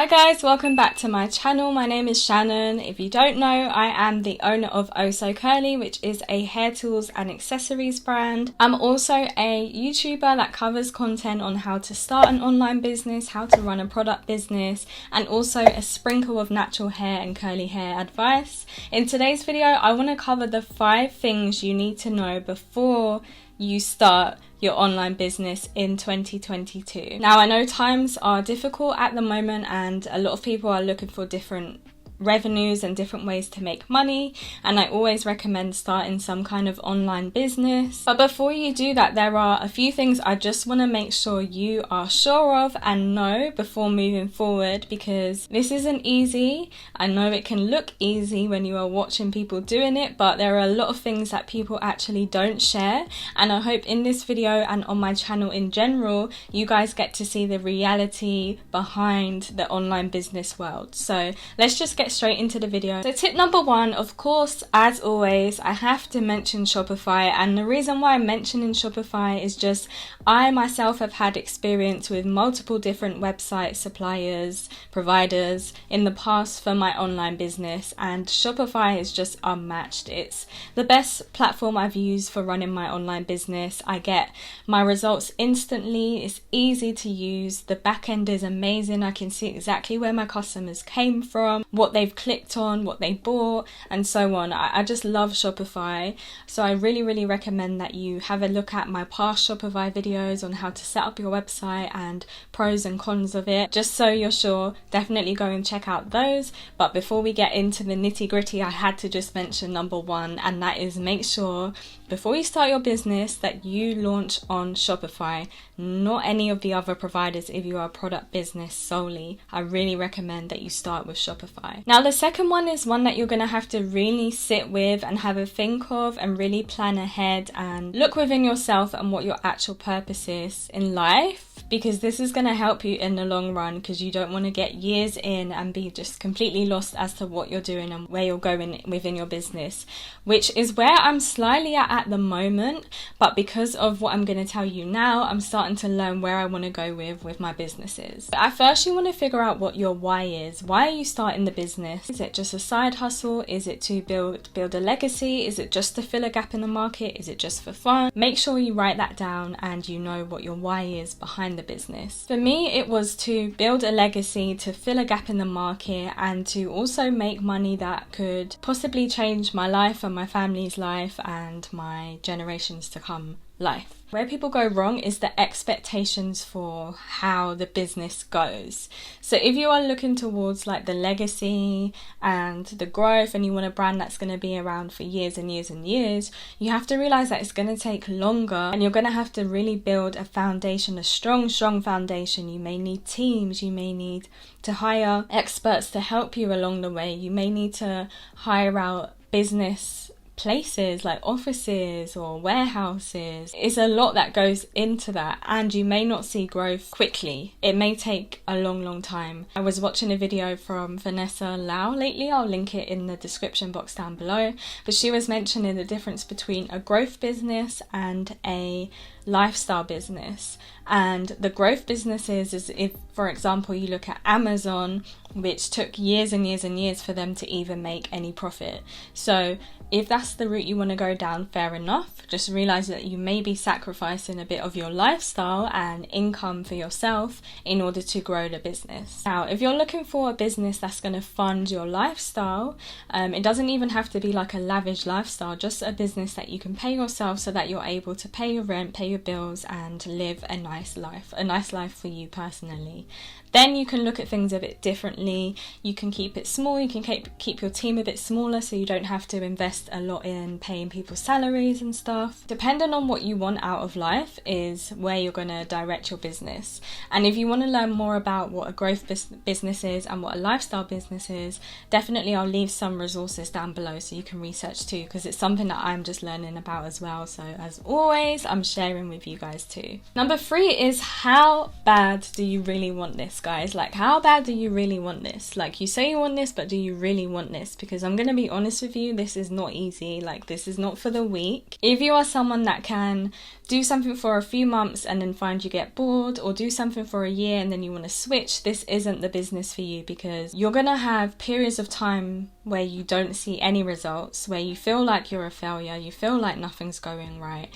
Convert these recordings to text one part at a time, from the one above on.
Hi guys, welcome back to my channel. My name is Shannon. If you don't know, I am the owner of Oso Curly, which is a hair tools and accessories brand. I'm also a YouTuber that covers content on how to start an online business, how to run a product business, and also a sprinkle of natural hair and curly hair advice. In today's video, I want to cover the 5 things you need to know before you start your online business in 2022. Now, I know times are difficult at the moment and a lot of people are looking for different revenues and different ways to make money, and I always recommend starting some kind of online business. But before you do that, there are a few things I just want to make sure you are sure of and know before moving forward, because this isn't easy. I know it can look easy when you are watching people doing it, but there are a lot of things that people actually don't share, and I hope in this video and on my channel in general you guys get to see the reality behind the online business world. So let's just get straight into the video. So tip number 1, of course, as always, I have to mention Shopify, and the reason why I'm mentioning Shopify is just I myself have had experience with multiple different website suppliers, providers in the past for my online business, and Shopify is just unmatched. It's the best platform I've used for running my online business. I get my results instantly, it's easy to use, the back end is amazing, I can see exactly where my customers came from, what they've clicked on, what they bought, and so on. I just love Shopify, so I really recommend that you have a look at my past Shopify videos on how to set up your website and pros and cons of it, just so you're sure. Definitely go and check out those. But before we get into the nitty-gritty, I had to just mention number 1, and that is make sure before you start your business that you launch on Shopify, not any of the other providers. If you are a product business solely, I really recommend that you start with Shopify. Now, the second one is one that you're going to have to really sit with and have a think of and really plan ahead and look within yourself and what your actual purpose is in life, because this is going to help you in the long run, because you don't want to get years in and be just completely lost as to what you're doing and where you're going within your business, which is where I'm slightly at the moment. But because of what I'm going to tell you now, I'm starting to learn where I want to go with my businesses. But at first, you want to figure out what your why is. Why are you starting the business? Is it just a side hustle? Is it to build a legacy? Is it just to fill a gap in the market? Is it just for fun? Make sure you write that down and you know what your why is behind the business. For me, it was to build a legacy, to fill a gap in the market, and to also make money that could possibly change my life and my family's life and my generations to come life. Where people go wrong is the expectations for how the business goes. So if you are looking towards like the legacy and the growth, and you want a brand that's going to be around for years and years and years, you have to realize that it's going to take longer, and you're going to have to really build a foundation, a strong foundation. You may need teams, you may need to hire experts to help you along the way, you may need to hire out business places like offices or warehouses. It's a lot that goes into that, and you may not see growth quickly. It may take a long time. I was watching a video from Vanessa Lau lately, I'll link it in the description box down below, but she was mentioning the difference between a growth business and a lifestyle business. And the growth businesses is if, for example, you look at Amazon, which took years and years for them to even make any profit. So if that's the route you want to go down, fair enough. Just realize that you may be sacrificing a bit of your lifestyle and income for yourself in order to grow the business. Now, if you're looking for a business that's going to fund your lifestyle, it doesn't even have to be like a lavish lifestyle, just a business that you can pay yourself so that you're able to pay your rent, pay your bills, and live a nice life for you personally. Then you can look at things a bit differently. You can keep it small, you can keep your team a bit smaller so you don't have to invest a lot in paying people's salaries and stuff. Depending on what you want out of life is where you're going to direct your business. And if you want to learn more about what a growth business is and what a lifestyle business is, definitely I'll leave some resources down below so you can research too, because it's something that I'm just learning about as well. So as always, I'm sharing with you guys too. Number 3 is, how bad do you really want this? this, guys. Like, how bad do you really want this? Like, you say you want this, but do you really want this? Because I'm gonna be honest with you, this is not easy. Like, this is not for the weak. If you are someone that can do something for a few months and then find you get bored, or do something for a year and then you want to switch, this isn't the business for you, because you're gonna have periods of time where you don't see any results, where you feel like you're a failure, you feel like nothing's going right.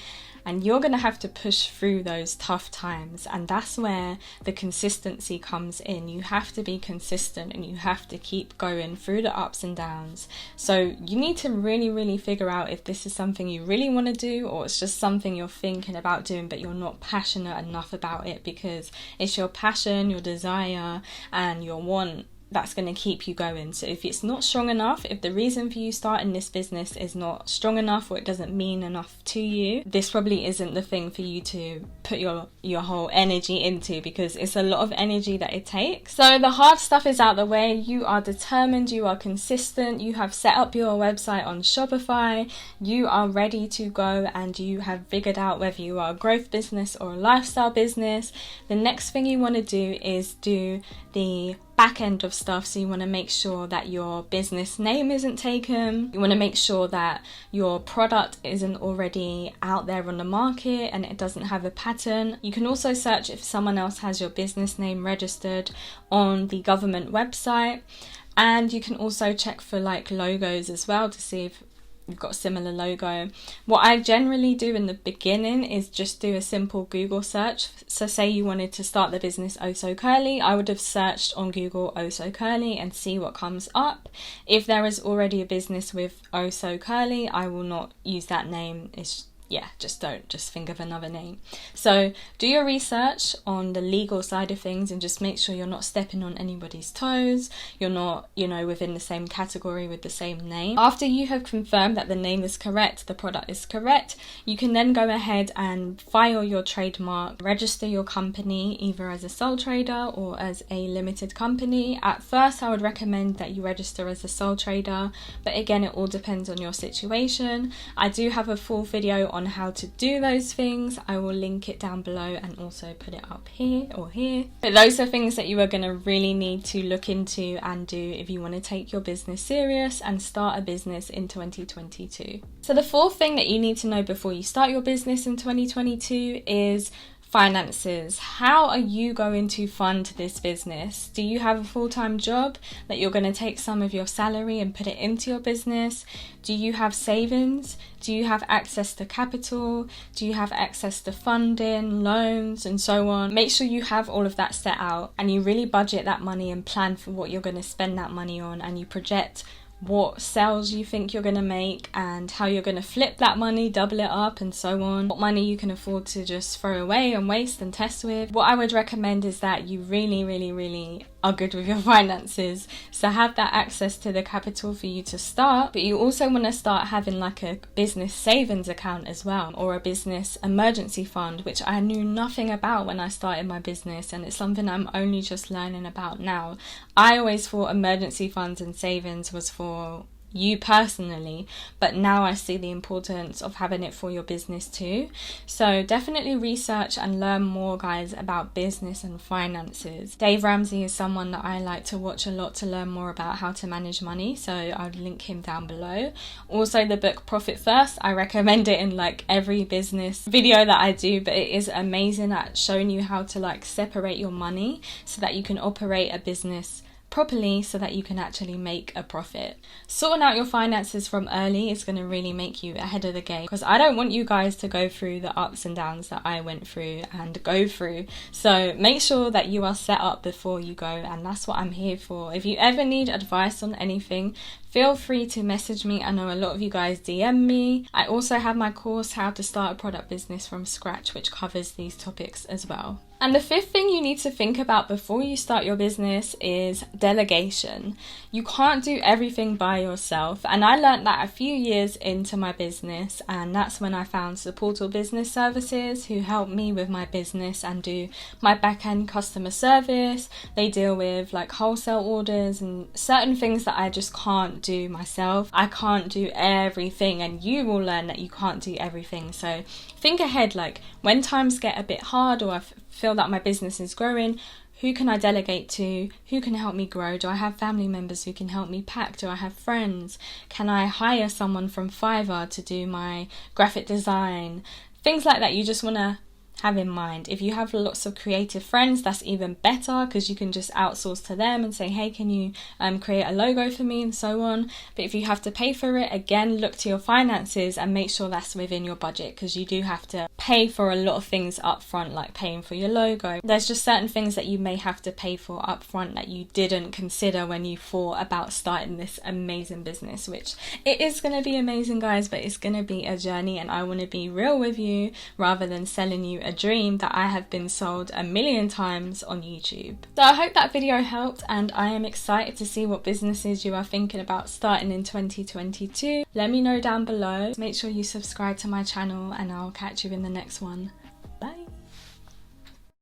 And you're going to have to push through those tough times. And that's where the consistency comes in. You have to be consistent and you have to keep going through the ups and downs. So you need to really, really figure out if this is something you really want to do, or it's just something you're thinking about doing but you're not passionate enough about it, because it's your passion, your desire and your want that's going to keep you going. So if it's not strong enough, if the reason for you starting this business is not strong enough, or it doesn't mean enough to you, this probably isn't the thing for you to put your whole energy into, because it's a lot of energy that it takes. So the hard stuff is out the way. You are determined, you are consistent, you have set up your website on Shopify, you are ready to go, and you have figured out whether you are a growth business or a lifestyle business. The next thing you want to do is do the back end of stuff. So you want to make sure that your business name isn't taken. You want to make sure that your product isn't already out there on the market and it doesn't have a pattern. You can also search if someone else has your business name registered on the government website, and you can also check for like logos as well to see if you've got a similar logo. What I generally do in the beginning is just do a simple Google search. So say you wanted to start the business Oh So Curly, I would have searched on Google Oh So Curly and see what comes up. If there is already a business with Oh So Curly, I will not use that name. Just think of another name. So do your research on the legal side of things and just make sure you're not stepping on anybody's toes. You're not, within the same category with the same name. After you have confirmed that the name is correct, the product is correct, you can then go ahead and file your trademark, register your company either as a sole trader or as a limited company. At first, I would recommend that you register as a sole trader, but again, it all depends on your situation. I do have a full video on how to do those things. I will link it down below and also put it up here or here. But those are things that you are going to really need to look into and do if you want to take your business serious and start a business in 2022. So the fourth thing that you need to know before you start your business in 2022 is finances. How are you going to fund this business? Do you have a full-time job that you're going to take some of your salary and put it into your business? Do you have savings? Do you have access to capital? Do you have access to funding, loans, and so on? Make sure you have all of that set out and you really budget that money and plan for what you're going to spend that money on, and you project what sales you think you're going to make and how you're going to flip that money, double it up and so on. What money you can afford to just throw away and waste and test with. What I would recommend is that you really, really, really are good with your finances. So have that access to the capital for you to start, but you also want to start having like a business savings account as well, or a business emergency fund, which I knew nothing about when I started my business, and it's something I'm only just learning about now. I always thought emergency funds and savings was for you personally, but now I see the importance of having it for your business too. So definitely research and learn more, guys, about business and finances. Dave Ramsey is someone that I like to watch a lot to learn more about how to manage money, so I'll link him down below. Also the book Profit First, I recommend it in like every business video that I do, but it is amazing at showing you how to like separate your money so that you can operate a business properly, so that you can actually make a profit. Sorting out your finances from early is going to really make you ahead of the game, because I don't want you guys to go through the ups and downs that I went through and go through. So make sure that you are set up before you go, and that's what I'm here for. If you ever need advice on anything, feel free to message me. I know a lot of you guys DM me. I also have my course, How to Start a Product Business from Scratch, which covers these topics as well. And the fifth thing you need to think about before you start your business is delegation. You can't do everything by yourself, and I learned that a few years into my business, and that's when I found Supportal Business Services, who help me with my business and do my back-end customer service. They deal with like wholesale orders and certain things that I just can't do myself. I can't do everything, and you will learn that you can't do everything. So think ahead, like when times get a bit hard or I feel that my business is growing, who can I delegate to? Who can help me grow? Do I have family members who can help me pack? Do I have friends? Can I hire someone from Fiverr to do my graphic design? Things like that you just want to have in mind. If you have lots of creative friends, that's even better, because you can just outsource to them and say, hey, can you create a logo for me, and so on. But if you have to pay for it, again, look to your finances and make sure that's within your budget, because you do have to pay for a lot of things up front, like paying for your logo. There's just certain things that you may have to pay for up front that you didn't consider when you thought about starting this amazing business, which it is going to be amazing, guys, but it's going to be a journey, and I want to be real with you rather than selling you a dream that I have been sold a million times on YouTube. So I hope that video helped, and I am excited to see what businesses you are thinking about starting in 2022. Let me know down below. Make sure you subscribe to my channel, and I'll catch you in the next one.